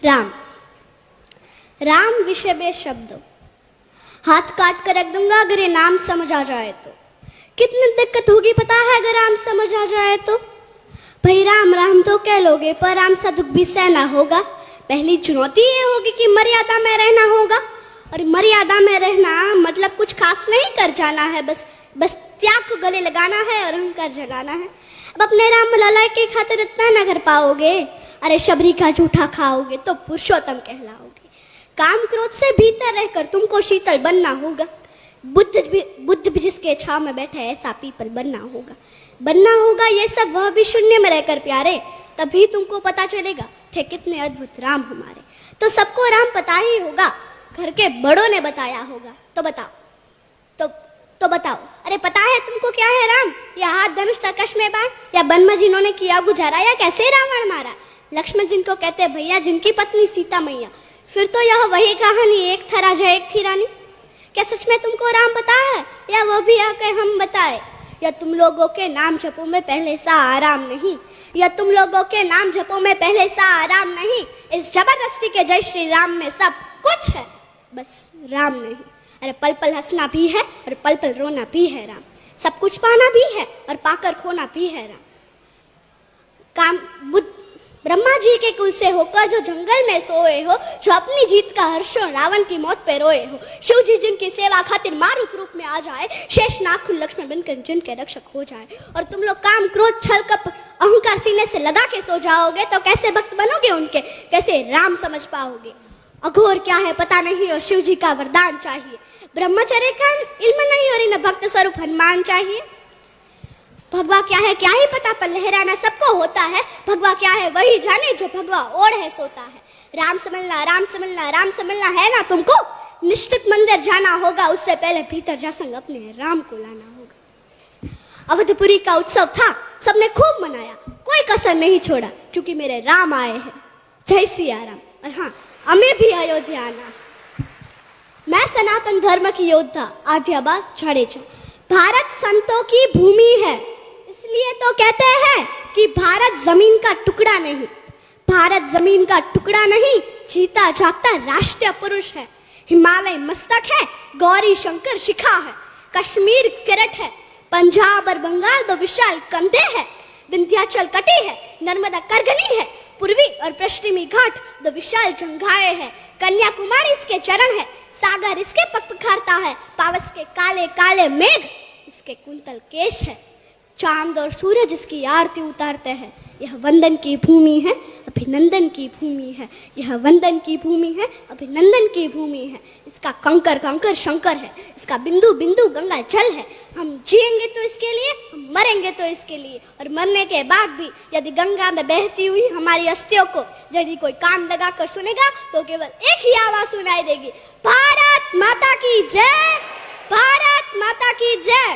राम। राम विषय में शब्द हाथ काट कर रख दूंगा अगर ये नाम समझ आ जाए तो। कितनी दिक्कत होगी पता है अगर राम समझ आ जाए तो। भाई राम राम तो कह लोगे पर राम सा दुख भी सहना होगा। पहली चुनौती ये होगी कि मर्यादा में रहना होगा। और मर्यादा में रहना मतलब कुछ खास नहीं कर जाना है, बस त्याग को गले लगाना है और अहंकार जगाना है। अब अपने राम लला के खातिर इतना न कर पाओगे, अरे शबरी का जूठा खाओगे तो पुरुषोत्तम कहलाओगे। काम क्रोध से भीतर रहकर तुमको शीतल बनना होगा। बुद्ध भी जिसके छाव में बैठे ऐसा पीपल बनना होगा। ये सब वह भी शून्य में रहकर प्यारे, तभी तुमको पता चलेगा थे कितने अद्भुत राम हमारे। तो सबको राम पता ही होगा, घर के बड़ों ने बताया होगा। तो बताओ तो बताओ, अरे पता है तुमको क्या है राम? या हाथ धनुष तरकश में बाण, या वन में जिन्होंने किया गुजारा, या कैसे रावण मारा? लक्ष्मण जिनको कहते भैया, जिनकी पत्नी सीता मैया। फिर तो यह वही कहानी, एक था राजा एक थी रानी। क्या सच में तुमको राम पता है, या वो भी आके हम बताए? या तुम लोगों के नाम जपो में पहले सा आराम नहीं, या तुम लोगों के नाम जपो में पहले सा आराम नहीं। इस जबरदस्ती के जय श्री राम में सब कुछ है, बस राम नहीं। अरे पल पल हंसना भी है और पल पल रोना भी है राम। सब कुछ पाना भी है और पाकर खोना भी है राम। ब्रह्मा जी के कुल से होकर जो जंगल में सोए हो, जो अपनी जीत का हर्षो रावण की मौत पे रोए हो, शिव जी जिनकी सेवा खातिर मारुत रूप में आ जाए, शेष नाग लक्ष्मण बनकर जिनके रक्षक हो जाए, और तुम लोग काम क्रोध छल कप अहंकार सीने से लगा के सो जाओगे, तो कैसे भक्त बनोगे उनके, कैसे राम समझ पाओगे? अघोर क्या है पता नहीं और शिव जी का वरदान चाहिए। ब्रह्मचर्य का इल्म नहीं और इन भक्त स्वरूप हनुमान चाहिए। भगवा क्या है क्या ही पता, पर लहराना सबको होता है। भगवा क्या है वही जाने जो भगवा ओढ़ है सोता है। राम समझना है ना तुमको? निश्चित मंदिर जाना होगा, उससे पहले भीतर जा संग अपने राम को लाना होगा। अवधपुरी का उत्सव था, सबने खूब मनाया, कोई कसर नहीं छोड़ा, क्योंकि मेरे राम आए हैं। जय सिया राम। और हाँ, हमें भी अयोध्या आना। मैं सनातन धर्म की योद्धा आद्याबा जाडेजा। भारत संतों की भूमि है, इसलिए तो कहते हैं कि भारत जमीन का टुकड़ा नहीं। भारत जमीन का टुकड़ा नहीं, जीता जागता राष्ट्रीय पुरुष है। हिमालय मस्तक है, गौरी शंकर शिखा है, कश्मीर किरट है, पंजाब और बंगाल दो विशाल कंधे हैं, विंध्याचल कटी है, नर्मदा करगनी है, पूर्वी और पश्चिमी घाट दो विशाल जंघाएं हैं, कन्याकुमारी इसके चरण है, सागर इसके पग पखारता है, पावस के काले काले मेघ इसके कुंतल केश है, चांद और सूरज इसकी आरती उतारते हैं। यह वंदन की भूमि है, अभिनंदन की भूमि है। यह वंदन की भूमि है, अभिनंदन की भूमि है। इसका कंकर कंकर शंकर है, इसका बिंदु बिंदु गंगा जल है। हम जिएंगे तो इसके लिए, हम मरेंगे तो इसके लिए, और मरने के बाद भी यदि गंगा में बहती हुई हमारी अस्थियों को यदि कोई कान लगा कर सुनेगा तो केवल एक ही आवाज सुनाई देगी, भारत माता की जय, भारत माता की जय।